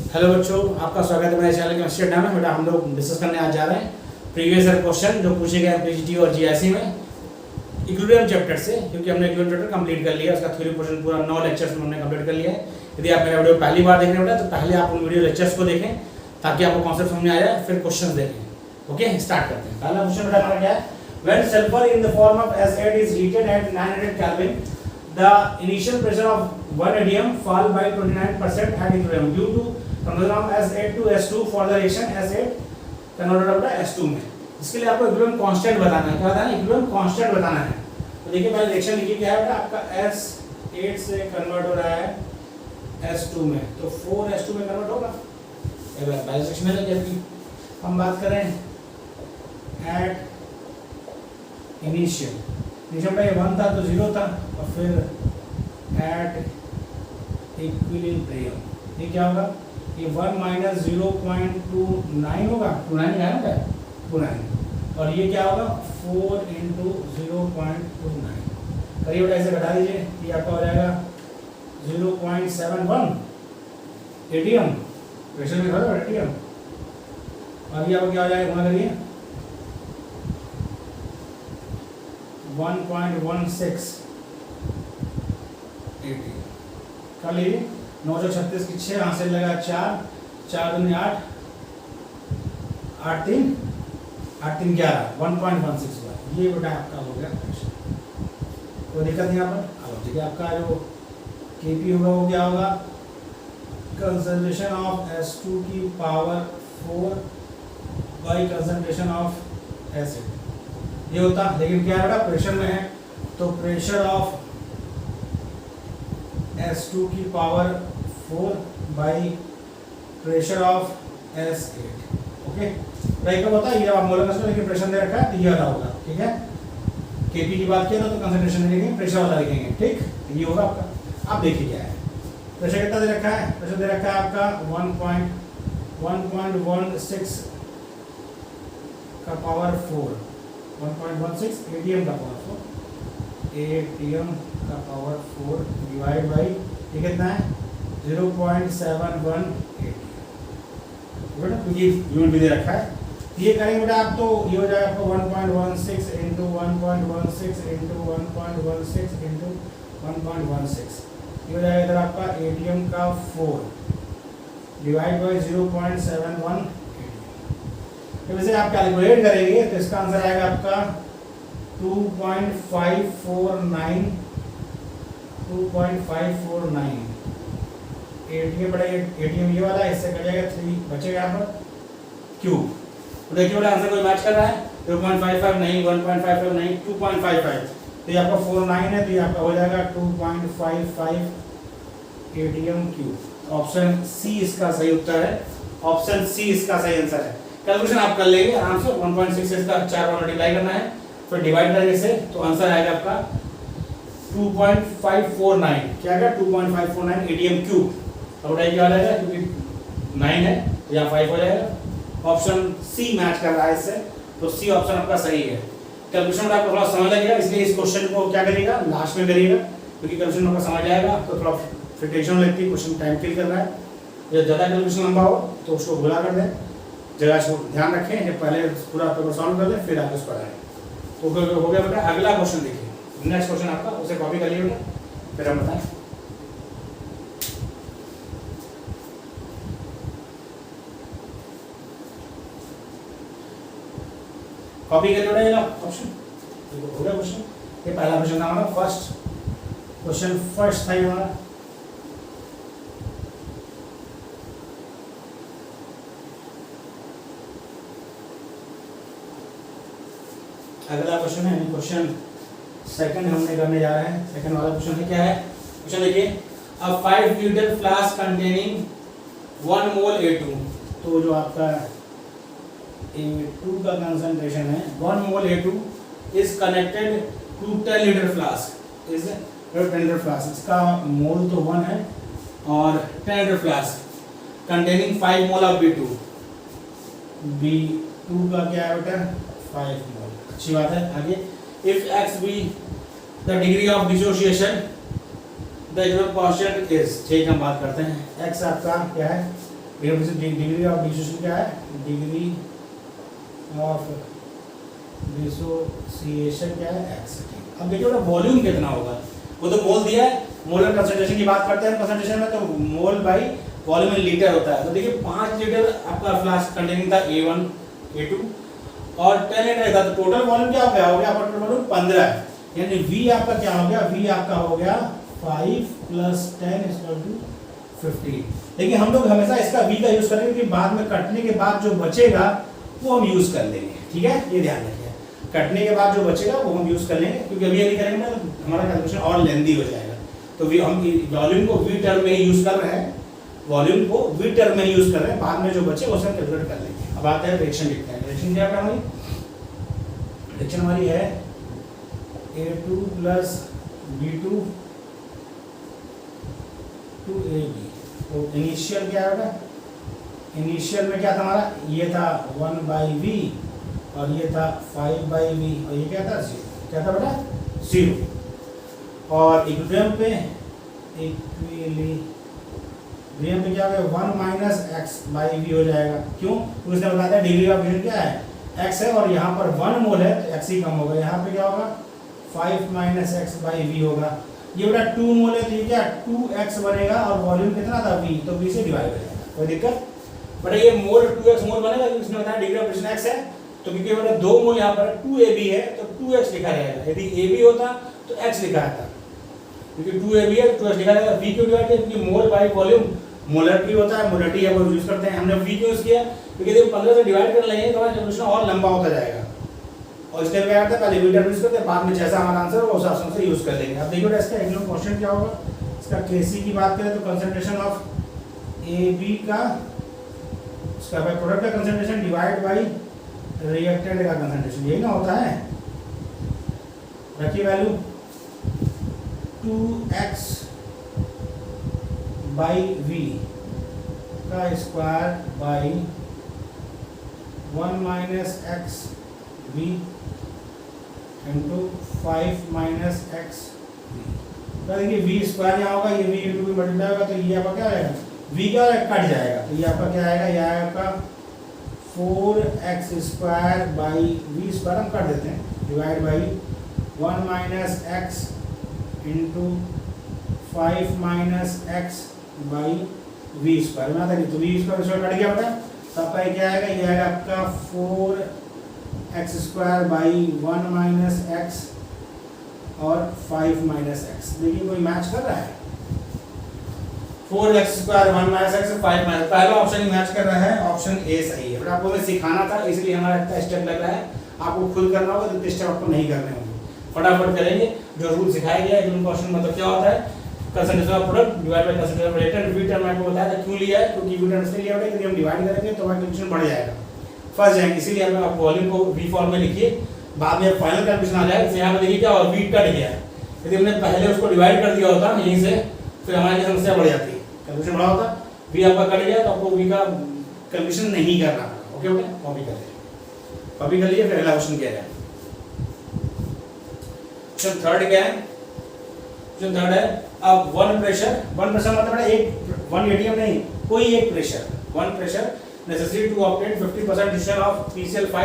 Hello बच्चों, आपका स्वागत है मेरे चैनल केमिस्ट्री अड्डा में। बेटा हम लोग डिस्कस करने आज जा रहे हैं प्रीवियस ईयर क्वेश्चन जो पूछे गए पीजीटी और जीआईसी में इक्विलिब्रियम चैप्टर से, क्योंकि हमने इक्विलिब्रियम चैप्टर कंप्लीट कर लिया। उसका थ्योरी पोर्शन पूरा 9 लेक्चर्स में हमने कंप्लीट कर लिया है। यदि आप मेरा वीडियो पहली बार देख रहे हो तो पहले आप उन वीडियो लेक्चर्स को देखें ताकि आपको कॉन्सेप्ट समझ में आ जाए, फिर क्वेश्चन देखें। ओके, स्टार्ट करते हैं। पहला क्वेश्चन बेटा हमारा क्या है? When sulphur in the form of S8 is heated at 900 Kelvin, the initial pressure of 1 atm fall by 29% at equilibrium due to conversion of S8 to S2 for the reaction S8 converted to S2 में। इसके लिए आपको equilibrium constant बताना है। क्या बताना है? Equilibrium constant बताना है। तो देखिए पहले रिएक्शन लिखिए क्या है बेटा, आपका S8 से कन्वर्ट हो रहा है S2 में, तो 4 S2 में कन्वर्ट होगा। एक बार पहले सेक्शन में जबकि हम बात करें एट इनिशियल में 1 था तो 0 था, और फिर एट इक्विलिब्रियम ये क्या होगा? ये 1 माइनस 0.29 होगा। 29 है ना, 29, और ये क्या होगा? 4 इंटू 0.29 करीब ऐसे घटा दीजिए, ये आपका हो जाएगा 0.71 एटीएम। प्रेशर में खड़ा एटीएम, और ये आपको क्या हो जाएगा? गुणा करिए 1.16 एटीएम कर लीजिए। 936 की 6 हाथ से लगा 4, 4 दूनी 8, 8 3 11, 1.16 हुआ। ये बेटा आपका हो गया प्रेशर। कोई दिक्कत नहीं यहाँ पर। अब देखिए आपका जो केपी होगा वो क्या होगा? कंसंट्रेशन ऑफ S2 की power 4 by concentration of acid ये होता। लेकिन क्या है बेटा, प्रेशर में है, तो प्रेशर ऑफ S2 की power 4 by pressure of S8। Okay, right का होता है ये। आप मोलर का लेकिन प्रेशर दे रखा है तो ये वाला होगा। ठीक है, केपी की बात किया तो कंसंट्रेशन नहीं लिखेंगे, प्रेशर वाला लिखेंगे। ठीक, ये होगा आपका। आप देखिए क्या है, प्रेशर कितना दे रखा है? प्रेशर दे रखा है आपका 1.16 का पावर 4, 1.16 एटीएम का पावर 4, एटीएम का पावर 4 डिवाइड बाई ये कितना है? 0.71 एटीएम। बेटा तो ये यूनिट भी दे रखा है। ये करेंगे बेटा आप तो ये हो जाएगा आपको 1.16 इंटू 1.16 इंटू 1.16 इंटू 1.16, ये हो जाएगा इधर आपका एटीएम का 4 डिवाइड बाई 0.71 एटीएम। वैसे आप कैलकुलेट करेंगे तो इसका आंसर आएगा आपका 2.549 एटीएम। बड़ा एटीएम ये वाला, इससे कट जाएगा 3 बचेगा यहाँ पर क्यूब। तो देखिए बड़ा आंसर कोई मैच कर रहा है? 0.55 नहीं, 1.55 नहीं, 2.55। तो ये आपका 49 है, तो ये आपका हो जाएगा 2.55 एटीएम क्यूब। ऑप्शन सी इसका सही उत्तर है। ऑप्शन सी इसका सही आंसर है। कैलकुलेशन आप कर लेंगे आराम से। 1.6 का 4 बार मल्टीप्लाई करना है, फिर डिवाइड करेंगे से, तो आंसर आएगा आपका 2.549। क्या आएगा? 2.549 एटीएम क्यूब। अब उठाइए क्या हो जाएगा, क्योंकि 9 है तो यहाँ 5 हो जाएगा। ऑप्शन सी मैच कर रहा है इससे, तो सी ऑप्शन आपका सही है। कैलकुलेशन में आपको थोड़ा समय लगेगा, इसलिए इस क्वेश्चन को क्या करिएगा, लास्ट में करिएगा, क्योंकि कैलकुलेशन आपका समझ आएगा तो थोड़ा फिर टेंशन लगती है। क्वेश्चन टाइम किल कर रहा है। जब ज़्यादा कैलकुलेशन लंबा हो तो उसको भुला कर दें, जगह को ध्यान रखें। जब पहले पूरा पेपर सॉल्व कर लें फिर आप उस पर आए। तो हो गया बेटा। अगला क्वेश्चन देखिए, नेक्स्ट क्वेश्चन आपका, उसे कॉपी कर लीजिए, फिर हम बताएं। कॉपी कर लो ऑप्शन। हो गया क्वेश्चन। ये पहला क्वेश्चन था हमारा, फर्स्ट क्वेश्चन फर्स्ट था हमारा। अगला क्वेश्चन है क्वेश्चन सेकंड हमने करने जा रहे हैं। सेकंड वाला क्वेश्चन है क्या है? क्वेश्चन देखिए, a 5 litre flask containing 1 mole A2। तो जो आपका A2 का कंसंट्रेशन है 1 mole A2 is connected to 10 litre flask, is 10 litre flask. इसका मोल तो 1 है और 10 litre flask containing 5 mole of B2। B2 का क्या है बेटा? 5 मोल। अच्छी बात है। आगे, if x be the degree of dissociation the equilibrium constant is। ठीक, हम बात करते हैं। x आपका क्या है? डिग्री ऑफ डिसोसिएशन क्या है, डिग्री ऑफ डिसोसिएशन क्या है, x। अब देखिए बेटा वॉल्यूम कितना होगा, वो तो मोल दिया है, मोलर कंसंट्रेशन की बात करते हैं कंसंट्रेशन में, तो मोल बाई वॉल्यूम इन लीटर होता है। तो देखिए 5 लीटर आपका फ्लास्क कंटेनिंग था A1 A2 और 10 लीटर था, तो टोटल वॉल्यूम क्या हो गया, टोटल वॉल्यूम 15 है, यानी V आपका क्या हो गया, V आपका हो गया 5 + 10 = 50। लेकिन हम लोग हमेशा इसका V का यूज करेंगे क्योंकि बाद में कटने के बाद जो बचेगा वो हम यूज कर लेंगे, ठीक है, ये ध्यान रखिए, कटने के बाद जो बचेगा वो हम यूज कर लेंगे, क्योंकि अभी करेंगे ना तो हमारा कैलकुलेशन और लेंदी हो जाएगा। तो हम वॉल्यूम को V टर्म में ही यूज कर रहे हैं, वॉल्यूम को V टर्म में ही यूज कर रहे हैं, बाद में जो बचे उसे हम कैलकुलेट कर लेंगे। अब आते हैं रिएक्शन लिखते हैं। रिएक्शन क्या है हमारी, रिएक्शन हमारी है A2 + B2 to AB। तो इनिशियल क्या होगा, इनिशियल में क्या था हमारा, ये था 1/V और ये था 5/V और ये क्या था 0, क्या था बेटा 0। और इक्विलिब्रियम पे क्या हो गया 1 - x/V हो जाएगा, क्यों, तो उसने बताया था डिग्री ऑफ फ्रीडम क्या है x है और यहाँ पर 1 मोल है तो x ही कम होगा, यहाँ पे क्या होगा 5 - x/V होगा। ये बेटा 2 मोल है तो ये क्या 2x बनेगा और वॉल्यूम कितना था V, तो V से डिवाइड हो जाएगा, कोई दिक्कत। बट ये मोल 2x मोल बनेगा क्योंकि उसने बताया डिग्री ऑफ फ्रीडम x है, तो क्योंकि बेटा 2 मोल यहाँ पर 2AB है तो 2x लिखा रहेगा, यदि AB होता तो x लिखा रहता, क्योंकि 2AB है 2x लिखा रहेगा। V क्यों डिवाइड किया, क्योंकि मोल बाय वॉल्यूम मोलरिटी होता है, मोलरिटी है वो यूज करते हैं, हमने V क्यों यूज किया, क्योंकि जब 15 से डिवाइड कर लेंगे तो हमारा कैलकुलेशन और लंबा होता जाएगा, और इसलिए क्या करते हैं पहले V टर्म यूज करते हैं, बाद में जैसा हमारा आंसर हो उस ऑप्शन से यूज कर लेंगे। अब देखिए इसका एक क्वेश्चन क्या होगा, इसका Kc की बात करें तो कंसंट्रेशन ऑफ AB का उसका बाय प्रोडक्ट का कंसंट्रेशन डिवाइड बाय रिएक्टेंट का कंसंट्रेशन, यही ना होता है। रखिए वैल्यू 2x/V का square by 1 - x/V into 5 - x/V। तो देखिए V स्क्वायर यहाँ होगा, ये V इंटू V मल्टीप्लाई होगा, तो ये आपका क्या आएगा, V का कट जाएगा, तो ये आपका क्या आएगा, ये आपका 4x² बाई V स्क्वायर हम कर देते हैं, divide by 1 - x into 5 - x/V square में आता है, तो V स्क्वायर कट गया बेटा, तो आपका ये क्या आएगा, ये आएगा आपका 4x² बाई 1 - x और 5 - x। देखिए कोई मैच कर रहा है, 4x² 1 - x 5 - पहला ऑप्शन ही मैच कर रहा है, ऑप्शन ए सही है। बट आपको मैं सिखाना था इसलिए हमारा इतना स्टेप लग रहा है, आपको खुद करना होगा तो स्टेप आपको नहीं करने होंगे, फटाफट करेंगे। जो रूल सिखाया गया है, क्वेश्चन मतलब क्या होता है, concentration of product divide by concentration of reactant. V term आपको बताया था क्यों लिया है, क्योंकि V टर्म इसलिए लिया है क्योंकि हम डिवाइड करेंगे तो हमारा कैलकुलेशन बढ़ जाएगा, फंस जाएंगे, इसीलिए हम आप वॉल्यूम को V फॉर्म में लिखिए, बाद में फाइनल कैलकुलेशन आ जाएगा। यहाँ पे देखिए क्या होगा, V कट गया, यदि हमने पहले उसको डिवाइड कर दिया होता यहीं से, फिर हमारी समस्या बढ़ जाती, कैलकुलेशन बड़ा होता। V आपका कट गया तो आपको V का कैलकुलेशन नहीं करना, ओके ओके, कॉपी कर लीजिए, कॉपी कर लीजिए, फिर अगला क्वेश्चन क्या है। क्वेश्चन थर्ड क्या है, क्वेश्चन थर्ड है, अब वन प्रेशर मतलब है एक 1 ATM नहीं, कोई एक pressure, one pressure necessary to obtain 50% distribution of PCl5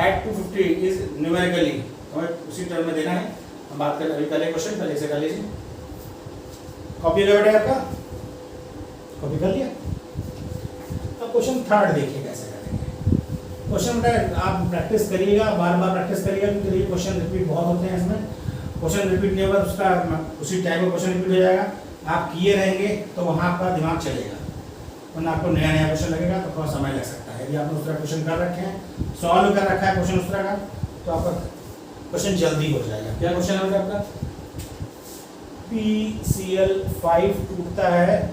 at 250 is numerically, हमें उसी टर्म में देना है। हम बात कर अभी करें क्वेश्चन, पहले से कर लीजिए, कॉपी कर बेटा आपका, कॉपी कर लिया। अब क्वेश्चन थर्ड देखिए कैसे करेंगे। क्वेश्चन बेटा आप प्रैक्टिस करिएगा, बार बार प्रैक्टिस करिएगा, क्योंकि ये क्वेश्चन रिपीट बहुत होते हैं, इसमें क्वेश्चन रिपीट नहीं होगा उसका उसी टाइप का क्वेश्चन रिपीट हो जाएगा, आप किए रहेंगे तो वहाँ आपका दिमाग चलेगा, वरना आपको नया नया क्वेश्चन लगेगा तो थोड़ा समय लग सकता है। यदि आपने उस तरह क्वेश्चन कर रखे हैं, सॉल्व कर रखा है क्वेश्चन उस तरह का, तो आपका क्वेश्चन जल्दी हो जाएगा। क्या क्वेश्चन है आपका, PCl5 टूटता है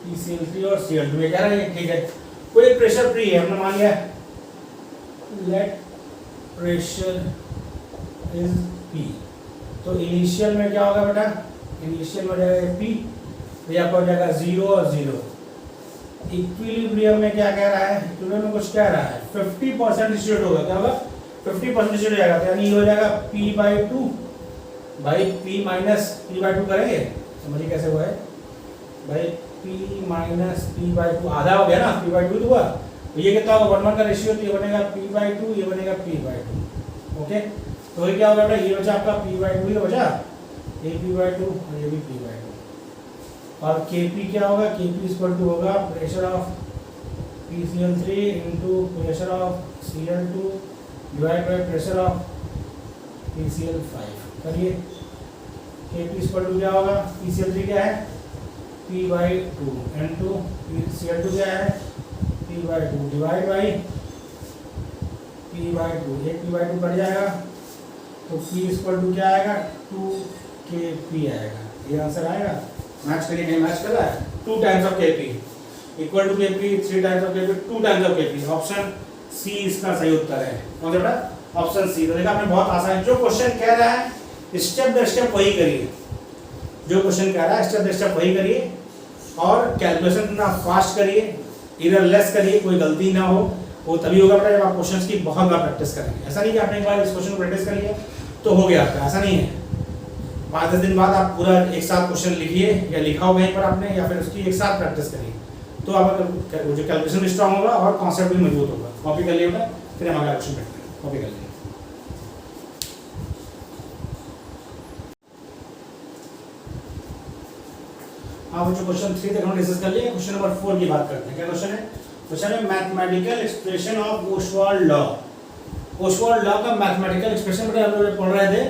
PCl3 और Cl2 में, कह रहे हैं ठीक है, कोई एक प्रेशर फ्री है, हमने मान लिया लेट प्रेशर इज P, तो इनिशियल में क्या होगा बेटा, इनिशियल में हो जाएगा P, ये आपका हो जाएगा 0 और 0। इक्विलिब्रियम में क्या कह रहा है, इक्विलिब्रियम में कुछ कह रहा है 50% डिस्ट्रीब्यूट होगा, क्या होगा 50% डिस्ट्रीब्यूट हो जाएगा, तो यानी ये हो जाएगा P/2 भाई P - P/2 करेंगे, समझिए कैसे हुआ है भाई P minus P by two, आधा हो गया ना, P बाई टू हुआ, तो ये कितना होगा 1:1 का रेशियो, तो ये बनेगा P बाई टू, ये बनेगा P बाई टू। ओके, तो ये क्या होगा बेटा, ये बचा आपका P बाई टू, ये बचा ये P बाई टू और ये भी P बाई टू। और Kp क्या होगा, Kp इक्वल टू होगा pressure of PCl3 into pressure of Cl2 divide by pressure of PCl5। करिए, Kp इक्वल टू क्या होगा, PCl3 क्या है P by two into Cl2 क्या है P by two divide by P by two, एक P by two बढ़ जाएगा तो P इक्वल टू क्या आएगा 2Kp आएगा। ये आंसर आएगा, मैच करिए, नहीं मैच कर रहा है, 2 times of Kp equal to Kp, 3 times of Kp, 2 times of Kp। Option C इसका सही उत्तर है। कौन सा बेटा, ऑप्शन सी। तो देखा आपने, बहुत आसान, जो क्वेश्चन कह रहा है स्टेप बाय स्टेप वही करिए, जो क्वेश्चन कह रहा है स्टेप बाय स्टेप वही करिए, और कैलकुलेशन ना फास्ट करिए, एरर लेस करिए, कोई गलती ना हो। वो तभी होगा बेटा जब आप क्वेश्चंस की बहुत बार प्रैक्टिस करेंगे। ऐसा नहीं कि आपने एक बार इस क्वेश्चन को प्रैक्टिस कर लिया तो हो गया आपका, ऐसा नहीं है। 5-10 दिन बाद आप पूरा एक साथ क्वेश्चन लिखिए, या लिखा हो वहीं पर आपने, या फिर उसकी एक साथ प्रैक्टिस करिए, तो आपका जो कैलकुलेशन भी स्ट्रांग होगा और कॉन्सेप्ट भी मजबूत होगा। कॉपी कर लिए बेटा, फिर हम अगला क्वेश्चन बैठते हैं। कॉपी कर लिए। आप जो क्वेश्चन 3 तक हम डिस्कस कर लिए, क्वेश्चन नंबर 4 की बात करते हैं। क्या क्वेश्चन है, क्वेश्चन है mathematical expression of Oswald law. Oswald law का मैथमेटिकल एक्सप्रेशन बेटा हम लोग पढ़ रहे थे,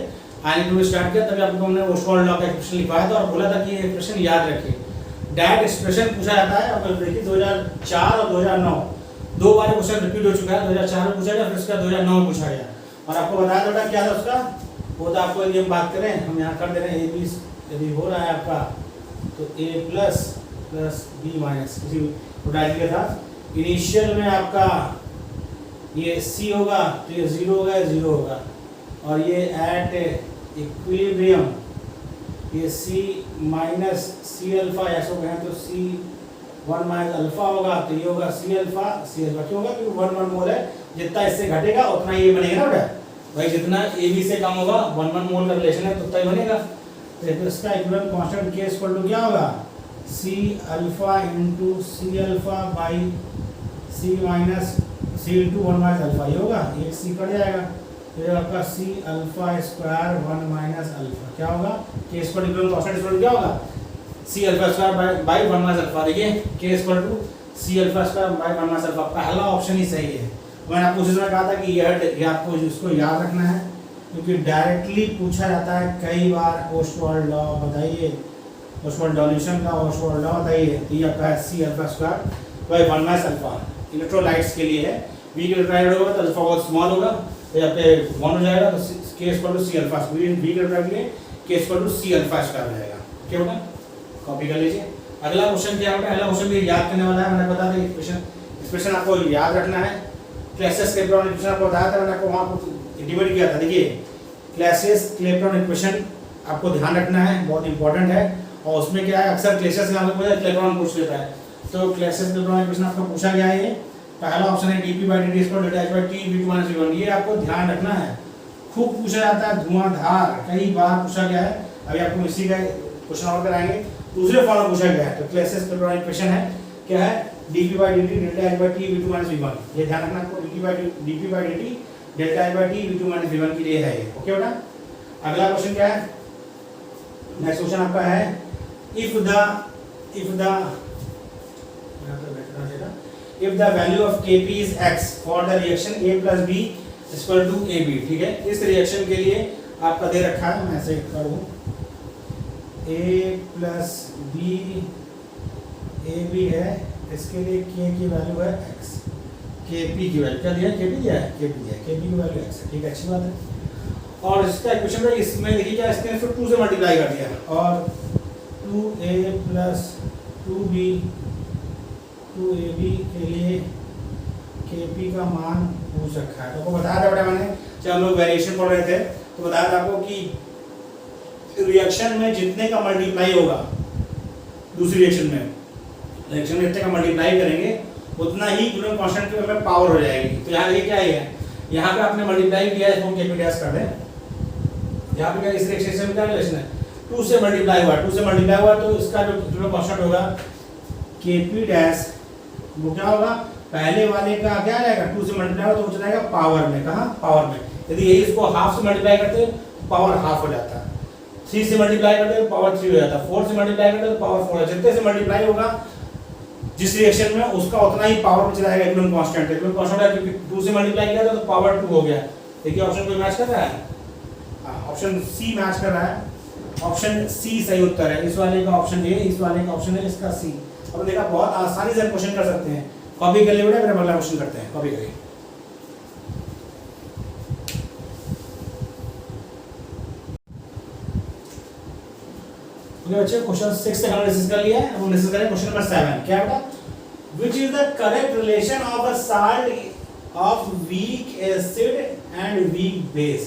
आने टू स्टार्ट किया, तभी आपको हमने ओस्वाल्ड लॉ का एक्सप्रेशन लिखवाया था और बोला था कि ये एक्सप्रेशन याद रखिए। डायरेक्ट एक्सप्रेशन पूछा जाता है, और देखिए 2004 और 2009 दो बार क्वेश्चन रिपीट हो चुका है। 2004 में पूछा गया, फिर उसका 2009 में पूछा गया, और आपको बताया था क्या था उसका, वो तो आपको यदि हम बात करें, हम यहाँ कर दे रहे हैं, ए बी यदि हो रहा है आपका तो a प्लस b माइनस, किसी पोटेंशियल का था। इनिशियल में आपका ये c होगा तो ये 0 होगा, 0 होगा, और ये एट इक्विलिब्रियम ये c माइनस c अल्फा, ऐसा कहें तो c1 माइनस अल्फा होगा, तो ये होगा c अल्फा, क्यों होगा, क्योंकि 1 मोल है, जितना इससे घटेगा उतना ये बनेगा ना बेटा, भाई जितना a b से कम होगा 1 मोल का रिलेशन है तो उतना ही बनेगा। तो इसका equivalent constant k equal to क्या होगा, c alpha into c alpha by c minus c into 1 minus alpha, ये होगा, एक c कट जाएगा, तो ये आपका c alpha square 1 minus alpha क्या होगा, k equal to constant equal to क्या होगा, c alpha square by 1 minus alpha. देखिए k equal to c alpha square by 1 minus alpha, पहला ऑप्शन ही सही है। मैंने आपको उसी समय कहा था कि ये आपको इसको याद रखना है, क्योंकि डायरेक्टली पूछा जाता है कई बार। ओस्वाल्ड लॉ बताइए, ओस्वाल्ड सॉल्यूशन का ओस्वाल्ड लॉ बताइए, तो ये आपका c alpha square by 1 minus alpha electrolytes के लिए है। वीक इलेक्ट्रोलाइट होगा तो अल्फा बहुत स्मॉल होगा, तो यहाँ पे 1 हो जाएगा, तो k equal to c alpha, weak electrolyte के लिए k equal to c alpha square हो जाएगा। क्या होगा, कॉपी कर लीजिए। अगला क्वेश्चन क्या होगा, अगला क्वेश्चन भी याद करने वाला है। मैंने बता दिया एक्सप्रेशन आपको याद रखना है। क्लैसियस क्लेपेरॉन इक्वेशन आपको बताया था, मैंने आपको वहाँ पर डिवाइड किया था। देखिए क्लैसियस क्लेपेरॉन इक्वेशन आपको ध्यान रखना है, बहुत इंपॉर्टेंट है। और उसमें क्या है, अक्सर क्लैसियस का आपको क्लेपेरॉन पूछ लेता है, तो क्लैसियस क्लेपेरॉन इक्वेशन आपको पूछा गया है। पहला ऑप्शन है dp by dt equal to delta h by t v2 minus v1, ये आपको ध्यान रखना है, खूब पूछा जाता है, धुआंधार, कई बार पूछा गया है। अभी आपको इसी का क्वेश्चन और कराएंगे, दूसरे फॉर्म में पूछा गया है। तो क्लैसियस क्लेपेरॉन इक्वेशन है, क्या है, dp by dt delta h by t v2 minus v1, ये ध्यान रखना आपको, dp by dt delta h by t v2 minus v1 के लिए है ये। ओके बेटा, अगला क्वेश्चन क्या है, नेक्स्ट क्वेश्चन आपका है, if the value of Kp is x for the reaction A plus B is equal to AB, ठीक है। इस रिएक्शन के लिए आपका दे रखा है, मैं ऐसे कर दूं, A plus B AB है, इसके लिए K की वैल्यू है x, Kp की वैल्यू क्या दिया है, Kp दिया है, Kp दिया है, Kp की वैल्यू x है, ठीक है, अच्छी बात है। और इसका इक्वेशन में इसमें देखिए क्या, इसने फिर 2 से मल्टीप्लाई कर दिया, और 2a प्लस 2b 2ab के लिए Kp का मान पूछ रखा है। तो आपको बताया था बेटा मैंने, जब हम लोग वेरिएशन पढ़ रहे थे तो बताया था आपको कि रिएक्शन में जितने का मल्टीप्लाई होगा, दूसरी रिएक्शन में इतने का मल्टीप्लाई करेंगे उतना ही इक्विवेलेंट कांस्टेंट की में पावर हो जाएगी। तो यहाँ ये क्या है, यहाँ पे आपने मल्टीप्लाई किया है, इसको Kp डैश कर दें। यहाँ पे क्या, इस रिएक्शन में क्या रिलेशन है, 2 से मल्टीप्लाई हुआ, 2 से मल्टीप्लाई हुआ, तो इसका जो इक्विवेलेंट कांस्टेंट होगा Kp डैश, वो क्या होगा, पहले वाले का क्या आएगा 2 से मल्टीप्लाई हो तो वो चलाएगा पावर में, कहाँ पावर में। यदि यही इसको हाफ से मल्टीप्लाई करते तो पावर हाफ हो जाता, 3 से मल्टीप्लाई करते तो पावर 3 हो जाता, 4 से मल्टीप्लाई करते तो पावर 4 हो जाता। जितने से मल्टीप्लाई होगा जिस रिएक्शन में उसका उतना ही पावर में चलाएगा, एकदम कांस्टेंट है, एकदम कांस्टेंट है क्योंकि 2 से मल्टीप्लाई किया था तो पावर 2 हो गया। देखिए ऑप्शन कोई मैच कर रहा है, ऑप्शन सी मैच कर रहा है, ऑप्शन सी सही उत्तर है। इस वाले का ऑप्शन ए, इस वाले का ऑप्शन है इसका सी। अब देखा बहुत आसानी से क्वेश्चन कर सकते हैं, कॉपी कर लिए बेटा, फिर अगला क्वेश्चन करते हैं, कॉपी करिए। ओके बच्चे, क्वेश्चन 6 तक हमने डिस्कस कर लिया है। अब हम डिस्कस करें क्वेश्चन नंबर 7। क्या बेटा, which is the correct relation of a salt of weak acid and weak base.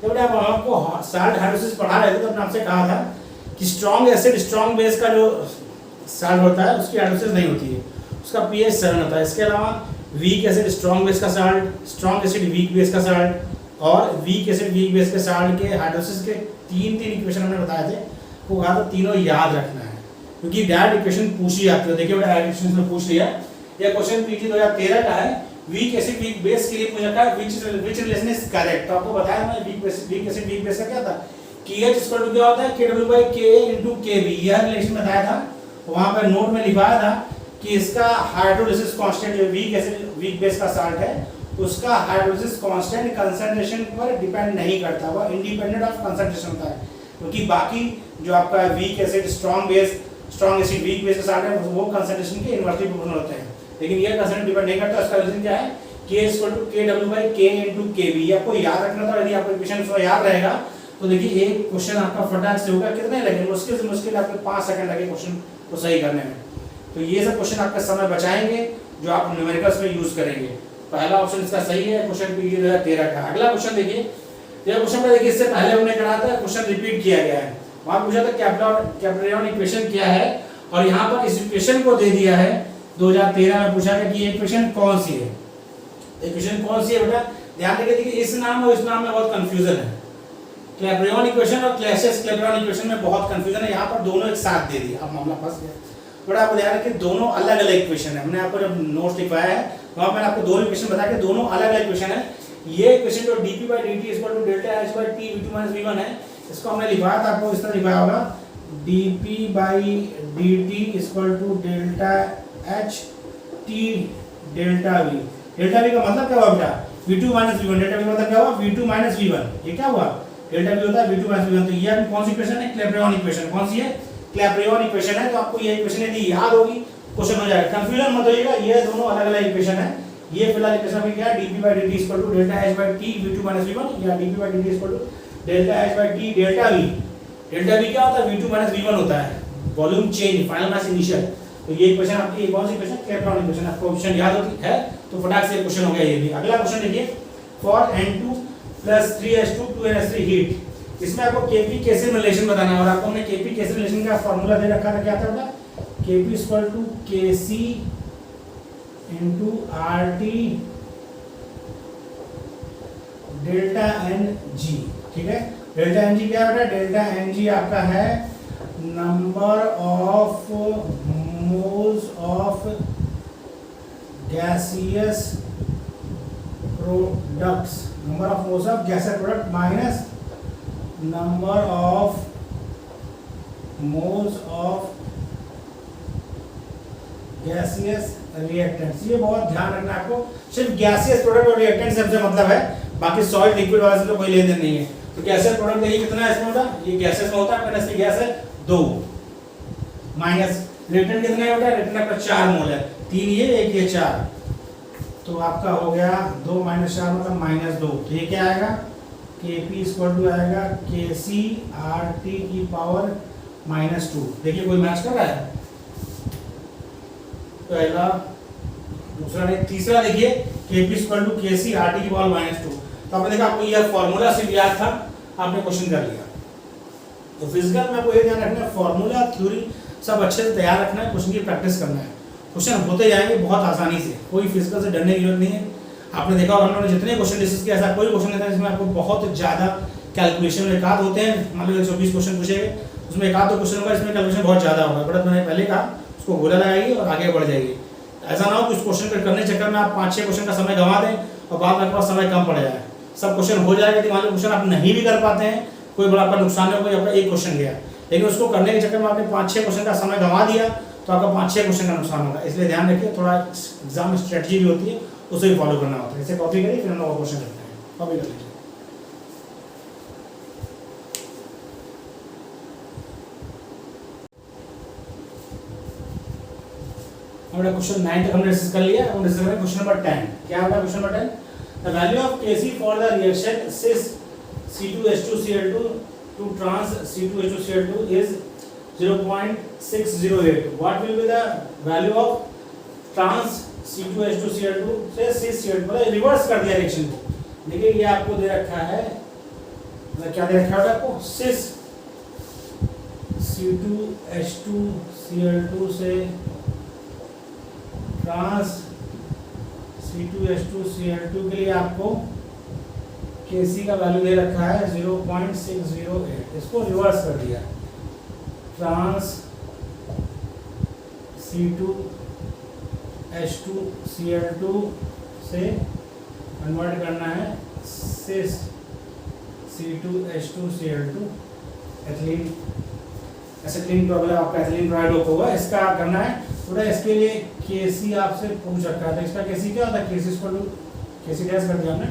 तो बेटा अब आपको साल्ट हाइड्रोलिसिस पढ़ा रहे थे तो अपने आपसे कहा था कि स्ट्रॉन्ग एसिड स्ट्रॉन्ग बेस का जो साल्ट होता है उसकी हाइड्रोलिसिस नहीं होती है, उसका पीएच 7 होता है। इसके अलावा वीक एसिड स्ट्रॉन्ग बेस का salt, strong acid weak base का साल्ट और वीक एसिड वीक बेस के साल्ट के हाइड्रोलिसिस के तीन इक्वेशन हमने बताए थे, वो कहा था तीनों याद रखना है क्योंकि डायरेक्ट इक्वेशन पूछी जाती है। देखिए डायरेक्ट इक्वेशन में पूछ लिया, यह क्वेश्चन पीटी 2013 का है। वीक एसिड वीक बेस के लिए पूछा था व्हिच रिलेशन इज करेक्ट। तो आपको बताया मैंने वीक एसिड वीक बेस का क्या था, KH इक्वल टू क्या होता है KW/Ka * Kb, यह रिलेशन बताया था। वहां पर नोट में लिखाया था कि इसका हाइड्रोलिसिस कांस्टेंट जो वीक एसिड वीक बेस का साल्ट है उसका हाइड्रोलिसिस कांस्टेंट कंसंट्रेशन पर डिपेंड नहीं करता, वह इंडिपेंडेंट ऑफ कंसंट्रेशन होता है क्योंकि बाकी जो आपका weak acid strong acid weak base के साल्ट है वो कंसंट्रेशन के इनवर्सली प्रोपोर्शनल होते हैं, लेकिन ये कंसंट्रेशन डिपेंड नहीं करता। इसका रिलेशन क्या है K = KW/Ka * Kb। ये आपको याद रखना था, यदि आपको इक्वेशन को याद रहेगा तो देखिए एक क्वेश्चन आपका फटाक से होगा, कितने लगे मुश्किल से मुश्किल आपके 5 सेकंड लगे क्वेश्चन को सही करने में। तो ये सब क्वेश्चन आपका समय बचाएंगे जो आप न्यूमेरिकल्स में यूज करेंगे। पहला ऑप्शन इसका सही है, क्वेश्चन पीटी 2013 का। अगला क्वेश्चन देखिए, यह क्वेश्चन में देखिए इससे पहले हमने करा था, क्वेश्चन रिपीट किया गया है। वहां पूछा था कैप्रियन इक्वेशन क्या है और यहाँ पर इस इक्वेशन को दे दिया है 2013 में पूछा था कि ये इक्वेशन कौन सी है। इक्वेशन कौन सी है बेटा, ध्यान रखिए, देखिए इस नाम और इस नाम में बहुत कंफ्यूजन है। क्लैपेरॉन इक्वेशन और क्लैसियस-क्लैपेरॉन इक्वेशन में बहुत कंफ्यूजन है, यहाँ पर दोनों एक साथ दे दिया, अब मामला फंस गया। थोड़ा आपको ध्यान रखिए दोनों अलग अलग इक्वेशन है। हमने आपको जब नोट्स लिखवाया है वहां मैंने आपको दोनों इक्वेशन बताया कि दोनों अलग अलग इक्वेशन है। ये इक्वेशन जो dp/dt = ΔH/T v2 - v1 है, इसको हमने लिखवाया था, आपको इस तरह लिखवाया होगा dp/dt = ΔH/T ΔV। ΔV का मतलब क्या हुआ बेटा v2 - v1, ΔV का मतलब क्या हुआ v2 - v1। ये क्या हुआ ΔV होता है v2 - v1। तो ये कौन सी इक्वेशन है, क्लैपेरॉन इक्वेशन। कौन सी है, क्लैपेरॉन इक्वेशन है। तो आपको ये इक्वेशन यदि याद होगी क्वेश्चन हो जाएगा, कंफ्यूजन मत होइएगा, ये दोनों अलग अलग इक्वेशन है। ये फिलहाल इक्वेशन में क्या है dp/dt = ΔH/T v2 - v1 या dp/dt = ΔH/T ΔV। ΔV क्या होता है v2 - v1 होता है, वॉल्यूम चेंज, फाइनल मास इनिशियल। तो ये इक्वेशन आपकी कौन सी इक्वेशन, क्लैपेरॉन इक्वेशन। आपको ऑप्शन याद होती है तो फटाक से क्वेश्चन हो गया ये भी। अगला क्वेश्चन देखिए, for N2 + 3H2 2NH3 heat, इसमें आपको Kp कैसे रिलेशन बताना है और आपको हमने Kp कैसे रिलेशन का फार्मूला दे रखा था, क्या था बेटा Kp = Kc * RT ΔNg। ठीक है, ΔNg क्या है बेटा, ΔNg आपका है number of moles of gaseous products, number of moles of gaseous product minus number of moles of gaseous reactants. ये बहुत ध्यान रखना आपको, सिर्फ गैसियस प्रोडक्ट और रिएक्टेंट से मतलब है, बाकी सॉलिड लिक्विड वाले से तो कोई लेन देन नहीं है। तो गैसियस प्रोडक्ट देखिए कितना है इसमें होता है, ये गैसेस में होता है, माइनस गैस है 2 माइनस रिएक्टेंट कितना है बेटा, रिएक्टेंट आपका 4 मोल है, 3 ये 1 ये 4, तो आपका हो गया 2 - 4 मतलब -2। तो ये क्या आएगा Kp = आएगा Kc RT की पावर -2। देखिए कोई मैच कर रहा है, पहला दूसरा नहीं, तीसरा देखिए Kp = Kc RT की पावर -2। तो आपने देखा, आपको यह फार्मूला सिर्फ याद था, आपने क्वेश्चन कर लिया। तो फिजिकल में आपको ये ध्यान रखना है, फार्मूला थ्योरी सब अच्छे से तैयार रखना है, क्वेश्चन की प्रैक्टिस करना है। क्वेश्चन होते जाएंगे बहुत आसानी से, कोई फिजिकल से डरने की जरूरत नहीं है। आपने देखा और हम लोगों ने जितने क्वेश्चन डिस्कस किया, ऐसा कोई क्वेश्चन नहीं था जिसमें आपको बहुत ज़्यादा कैलकुलेशन एक आध होते हैं, मान लो 120 क्वेश्चन पूछेंगे उसमें एक आध दो क्वेश्चन होगा इसमें कैलकुलेशन बहुत ज़्यादा होगा, बट मैंने पहले कहा उसको गोला लगाइए और आगे बढ़ जाइए। ऐसा ना हो कि उस क्वेश्चन को करने के चक्कर में आप 5-6 क्वेश्चन का समय गंवा दें और बाद में आपके पास समय कम पड़ जाए। सब क्वेश्चन हो जाएगा, मान लो क्वेश्चन आप नहीं भी कर पाते हैं, कोई बड़ा आपका नुकसान नहीं होगा, आपका एक क्वेश्चन गया, लेकिन उसको करने के चक्कर में आपने 5-6 क्वेश्चन का समय गंवा दिया तो आपका 5-6 क्वेश्चन का नुकसान होगा। इसलिए ध्यान रखिए, थोड़ा एग्जाम स्ट्रेटजी भी होती है, उसे भी फॉलो करना होता है। इसे कॉपी करिए, फिर हम लोग क्वेश्चन करते हैं। कॉपी कर लीजिए। हमने क्वेश्चन 9 तक हमने डिस्कस कर लिया। हम डिस्कस करें क्वेश्चन नंबर 10। क्या होगा question number 10? The value of Kc for the reaction cis C2H2Cl2 to trans C2H2Cl2 is 0.608. What will be the value of trans C2H2Cl2 से cis Cl2? मतलब रिवर्स कर दिया रिएक्शन को। देखिए ये आपको दे रखा है, मतलब क्या दे रखा है आपको? cis C2H2Cl2 से ट्रांस C2H2Cl2 के लिए आपको Kc का वैल्यू दे रखा है 0.608। इसको रिवर्स कर दिया, ट्रांस C2H2Cl2 से कन्वर्ट करना है cis C2H2Cl2 ethylene acetylene problem आपका एथिलीन क्लोराइड होगा। इसका करना है थोड़ा, इसके लिए Kc आपसे पूछ रखा है, तो इसका Kc क्या होता है? Kc डैश कर दिया हमने,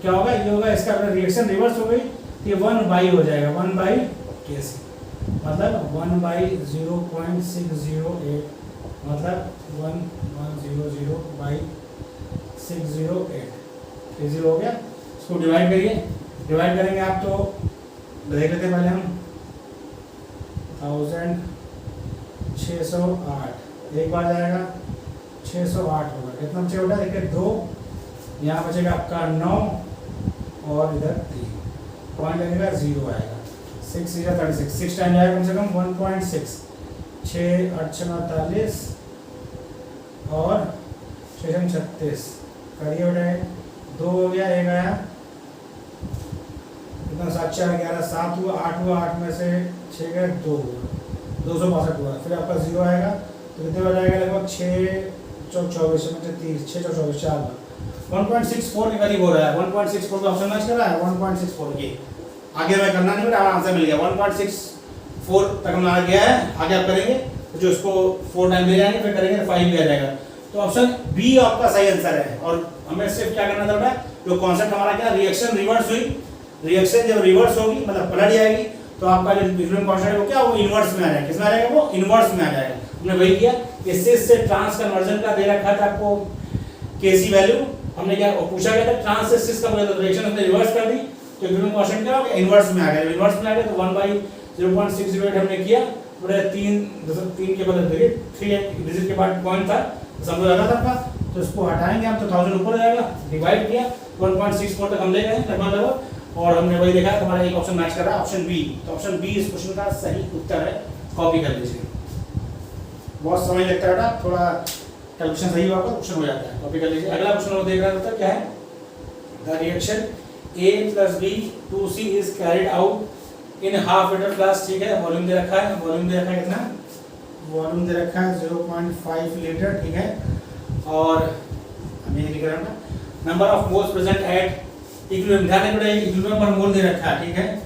क्या होगा? ये होगा, इसका अगर रिएक्शन रिवर्स हो गई तो ये 1 हो जाएगा, 1 Kc, मतलब 1 0.608, मतलब 1100 608 Kc हो गया। इसको डिवाइड करिए, डिवाइड करेंगे आप तो देख लेते पहले हम 1608, एक बार जाएगा 608 होगा, कितना बचे बेटा? देखिए 2, यहाँ बचेगा आपका 9 और इधर 3, पॉइंट लगेगा 0 आएगा। 6 या 36, 6 टाइम जाएगा कम से कम 1.6, 6 8 48 और 6 36 करिए बेटा, 2 हो गया, 1 आया, कितना 7 4 11 7 हुआ, 8 हुआ, 8 में से 6 गए 2 हुआ, 262 हुआ। फिर आपका 0 आएगा तो कितने हो जाएगा? लगभग 6 24 में 30, 6 24 4 बार 1.64 के करीब हो रहा है। 1.64 का ऑप्शन मैच कर रहा है, 1.64 ये आगे मैं करना नहीं, मेरा आंसर मिल गया। 1.64 तक हम आ गया है, आगे आप करेंगे तो जो इसको 4 टाइम ले जाएंगे, फिर करेंगे तो 5 भी आ जाएगा। तो ऑप्शन बी आपका सही आंसर है। और हमें सिर्फ क्या करना था बेटा? जो कॉन्सेप्ट हमारा क्या, रिएक्शन रिवर्स हुई, रिएक्शन जब रिवर्स होगी मतलब पलट जाएगी तो आपका जो इक्विलिब्रियम कांस्टेंट है वो क्या, वो इनवर्स में आ जाएगा। किसमें आ जाएगा? वो इनवर्स में आ जाएगा। हमने वही किया, सिस से ट्रांस कन्वर्जन का दे रखा था आपको Kc वैल्यू, हमने क्या पूछा गया था? ट्रांस से सिस का मतलब रिएक्शन हमने रिवर्स कर दी तो इक्विलिब्रियम कांस्टेंट क्या होगा? इनवर्स में आ गया। इनवर्स में आ गया तो 1/0.608 हमने किया, पूरे 3 के बदले देखिए 3 डिजिट के बाद पॉइंट था, समझ लगा था आपका, तो इसको हटाएंगे हम तो 1000 ऊपर जाएगा, डिवाइड किया 1.64 तक हम ले गए लगभग, और हमने वही देखा हमारा एक ऑप्शन मैच कर रहा है, ऑप्शन बी। तो ऑप्शन बी इस क्वेश्चन का सही उत्तर है। कॉपी कर लीजिए, बहुत समय लगता है बेटा, थोड़ा कैलकुलेशन सही होगा क्वेश्चन हो जाता है। कॉपी कर लीजिए। अगला क्वेश्चन देख रहा था, क्या है? The reaction A + B 2C is carried out in half litre flask. ठीक है, वॉल्यूम दे रखा है, वॉल्यूम दे रखा है कितना? वॉल्यूम दे रखा है 0.5 लीटर। ठीक है, और हमें ये लिख रहा है number of moles present at equilibrium. ध्यान रखिए इक्विलिब्रियम पर मोल दे रखा है। ठीक है,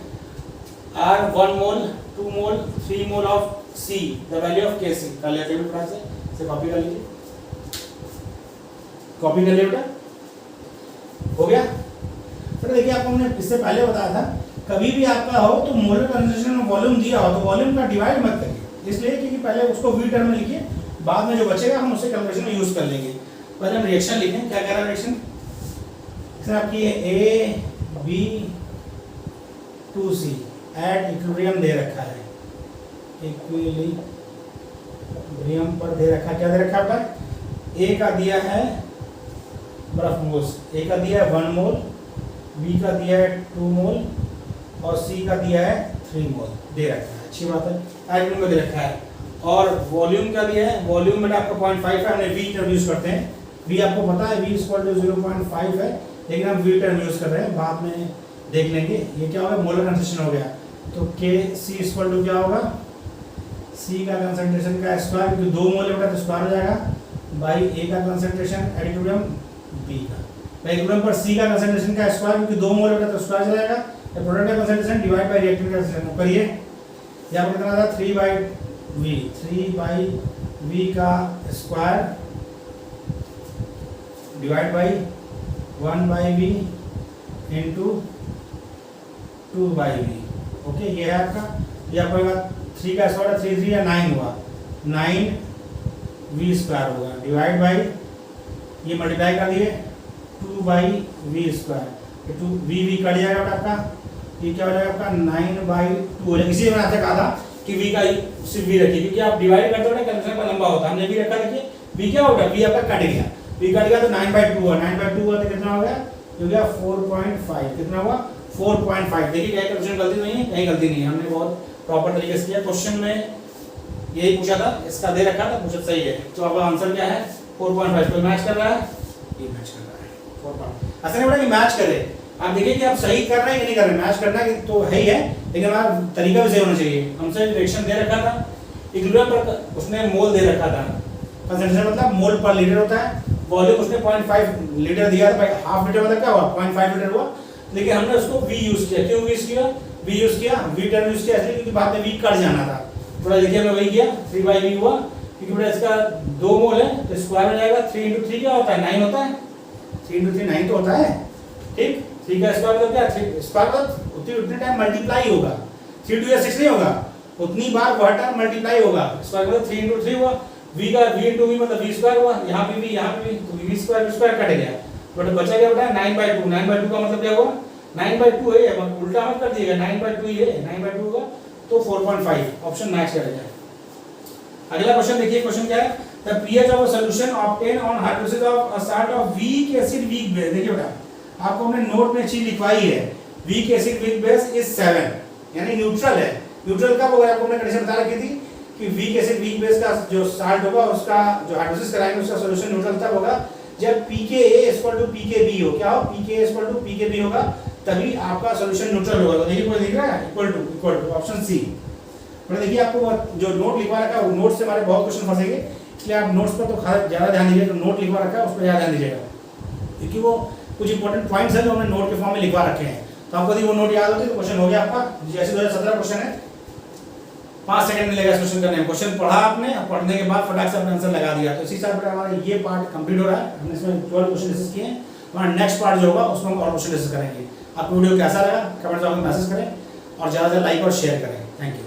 are 1 mole 2 mole 3 mole of C, the value of Kc। कर लेते हैं बेटा, से कॉपी कर लीजिए, कॉपी कर लिया बेटा, हो गया। फिर देखिए आपको हमने इससे पहले बताया था, कभी भी आपका हो तो मोलर कंसंट्रेशन में वॉल्यूम दिया हो तो वॉल्यूम का डिवाइड मत करिए, इसलिए क्योंकि पहले उसको V टर्म में लिखिए, बाद में जो बचेगा हम उसे कैलकुलेशन में यूज कर लेंगे। पहले हम रिएक्शन लिखें, क्या कह रहा है रिएक्शन? आपकी A B 2C at equilibrium दे रखा है, इक्विलिब्रियम पर दे रखा, क्या दे रखा है? A का दिया है बर्फ मोल्स, A का दिया है 1 मोल, B का दिया है 2 मोल और C का दिया है 3 मोल दे रखा है। अच्छी बात है, आइटम में दे रखा है। और वॉल्यूम का दिया है, वॉल्यूम में आपका 0.5 है, हमने V टर्म यूज करते हैं। V आपको पता है V = 0.5 है, लेकिन हम V टर्म यूज कर रहे हैं, बाद में देख लेंगे। ये क्या होगा? मोलर कंसंट्रेशन हो गया, तो Kc = क्या होगा? C सी का कंसंट्रेशन का स्क्वायर, क्योंकि 2 मोल होगा तो स्क्वायर हो जाएगा, बाई ए का कंसंट्रेशन एट इक्विलिब्रियम बी का। इक्विलिब्रियम पर सी का कंसंट्रेशन का स्क्वायर, क्योंकि 2 मोल होगा तो स्क्वायर हो जाएगा, प्रोडक्ट का कंसंट्रेशन डिवाइड बाय रिएक्टेंट का कंसंट्रेशन करिए। यहाँ पर कितना था 3/v का square divide by 1/v into 2/v। Okay, ये है आपका, ये आपका 3 का स्क्वायर 3 3 या 9 हुआ, 9v स्क्वायर होगा डिवाइड बाई ये मल्टीप्लाई कर दिए 2/v स्क्वायर, 2v कट जाएगा आपका, ये क्या हो जाएगा आपका 9/2 हो जाएगा। इसीलिए मैंने आपसे कहा था कि v का सिर्फ v रखिए, क्योंकि आप डिवाइड करते हो ना कैलकुलेशन का लंबा होता है, हमने v रखा, देखिए v क्या होगा, v आपका कट गया, v कट गया तो 9/2 हुआ, 9/2 हुआ तो कितना हो गया, 4.5, कितना हुआ 4.5। देखिए क्या कैलकुलेशन गलती नहीं है, कहीं गलती नहीं है, हमने बहुत प्रॉपर तरीके से किया। क्वेश्चन में यही पूछा था, इसका दे रखा था, पूछा सही है, तो आपका आंसर क्या है 4.5। कोई मैच कर रहा है, ये मैच कर रहा है 4.5। ऐसा नहीं बोला कि मैच करे, आप देखिए कि आप सही कर रहे हैं कि नहीं कर रहे, मैच करना कि तो है ही है, लेकिन हमारा तरीका भी सही होना चाहिए। हमसे रिएक्शन दे रखा था, इक्विलिब्रियम पर उसने मोल दे रखा था, कंसंट्रेशन मतलब मोल पर लीटर होता है, वॉल्यूम उसने 0.5 लीटर दिया था, भाई हाफ लीटर मतलब क्या हुआ 0.5 लीटर हुआ, लेकिन हमने उसको v यूज किया। क्यों यूज किया, v यूज किया, v टर्म यूज किया इसलिए क्योंकि बाद में v कट जाना था, थोड़ा देखिए हमने वही किया, 3/v हुआ, क्योंकि बेटा इसका 2 मोल है तो स्क्वायर हो जाएगा, 3 × 3 क्या होता है 9 होता है, 3 × 3 9 तो होता है, ठीक। 3 का स्क्वायर मतलब क्या, 3 स्क्वायर मतलब उतने टाइम मल्टीप्लाई होगा, 3 2 या 6 नहीं होगा, उतनी बार वह टर्म मल्टीप्लाई होगा, स्क्वायर मतलब 3 × 3 हुआ, v का v × v मतलब v स्क्वायर हुआ, यहाँ पे v यहाँ पे v, तो v स्क्वायर कट गया, तो बचा क्या बेटा 9/2। 9/2 का मतलब क्या हुआ 9/2 है, उल्टा मत कर दिएगा, 9/2 ही है, 9/2 होगा तो 4.5, ऑप्शन मैच करेगा। अगला क्वेश्चन देखिए, क्वेश्चन क्या है, the pH of a solution obtain on hydrolysis of a salt of weak acid weak base. देखिए बेटा आपको हमने नोट में चीज लिखवाई है, weak acid weak base is 7, यानी न्यूट्रल है। न्यूट्रल कब होगा, आपको हमने कंडीशन बता रखी थी कि वीक एसिड वीक बेस का जो सॉल्ट होगा उसका जो हाइड्रोलिसिस कराएंगे उसका सॉल्यूशन न्यूट्रल तब होगा जब pKa = pKb हो। क्या हो, pKa = pKb होगा, तभी आपका सॉल्यूशन न्यूट्रल होगा। तो देखिए कोई दिख रहा है, इक्वल टू ऑप्शन सी। मतलब देखिए आपको जो नोट लिखवा रखा है, नोट से हमारे बहुत क्वेश्चन फंसेंगे, इसलिए आप नोट्स पर तो ज्यादा ध्यान दीजिएगा, नोट लिखवा रखा है उस पर ज्यादा ध्यान दीजिएगा, क्योंकि वो कुछ इंपॉर्टेंट पॉइंट्स हैं जो हमने नोट के फॉर्म में लिखवा रखे हैं, तो आपको यदि वो नोट याद होती है तो क्वेश्चन हो गया आपका। जैसे 2017 क्वेश्चन है, 5 सेकंड मिलेगा इस क्वेश्चन करने में। क्वेश्चन पढ़ा आपने, पढ़ने के बाद फटाक से आपने आंसर लगा दिया, तो इसी हिसाब से हमारा ये पार्ट कंप्लीट हो रहा है। हमने इसमें 12 क्वेश्चन डिस्कस किए हैं, हमारा नेक्स्ट पार्ट जो होगा उसमें हम और क्वेश्चन डिस्कस करेंगे। आपको वीडियो कैसा लगा कमेंट बॉक्स में मैसेज करें और ज़्यादा से ज़्यादा लाइक और शेयर करें। Thank you.